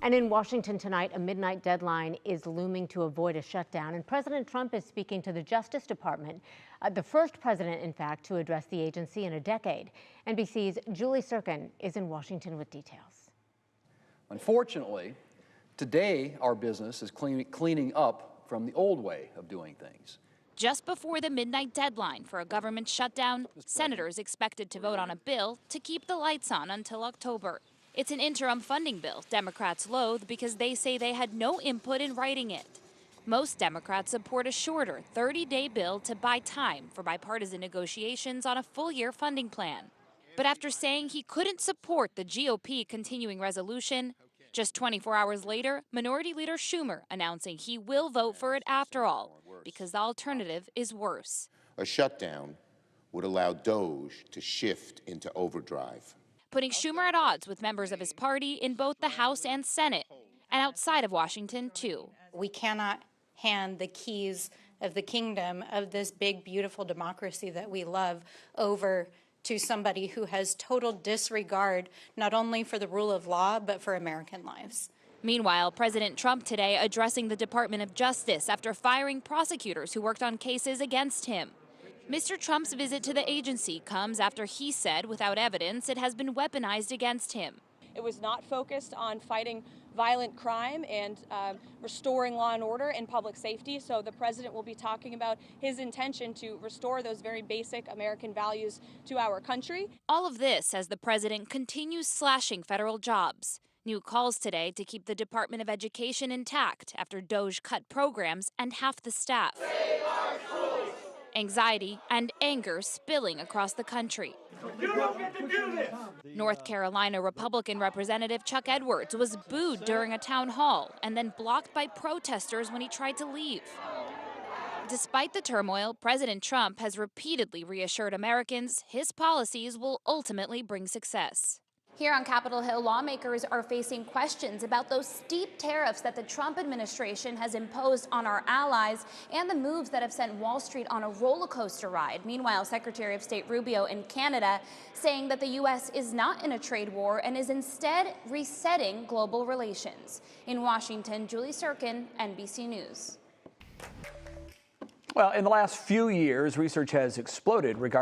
And in Washington tonight, a midnight deadline is looming to avoid a shutdown. And President Trump is speaking to the Justice Department, the first president, in fact, to address the agency in a decade. NBC's Julie Sirkin is in Washington with details. Unfortunately, today our business is cleaning up from the old way of doing things. Just before the midnight deadline for a government shutdown, senators expected to vote on a bill to keep the lights on until October. It's an interim funding bill Democrats loathe because they say they had no input in writing it. Most Democrats support a shorter 30-day bill to buy time for bipartisan negotiations on a full-year funding plan. But after saying he couldn't support the GOP continuing resolution, just 24 hours later, Minority Leader Schumer announcing he will vote for it after all, because the alternative is worse. A shutdown would allow DOJ to shift into overdrive, putting Schumer at odds with members of his party in both the House and Senate, and outside of Washington, too. We cannot hand the keys of the kingdom of this big, beautiful democracy that we love over to somebody who has total disregard not only for the rule of law, but for American lives. Meanwhile, President Trump today addressing the Department of Justice after firing prosecutors who worked on cases against him. Mr. Trump's visit to the agency comes after he said, without evidence, it has been weaponized against him. It was not focused on fighting violent crime and restoring law and order and public safety. So the president will be talking about his intention to restore those very basic American values to our country. All of this as the president continues slashing federal jobs. New calls today to keep the Department of Education intact after DOJ cut programs and half the staff. Anxiety and anger spilling across the country. You don't get to do this! North Carolina Republican Representative Chuck Edwards was booed during a town hall and then blocked by protesters when he tried to leave. Despite the turmoil, President Trump has repeatedly reassured Americans his policies will ultimately bring success. Here on Capitol Hill, lawmakers are facing questions about those steep tariffs that the Trump administration has imposed on our allies and the moves that have sent Wall Street on a roller coaster ride. Meanwhile, Secretary of State Rubio in Canada saying that the U.S. is not in a trade war and is instead resetting global relations. In Washington, Julie Sirkin, NBC News. Well, in the last few years, research has exploded regarding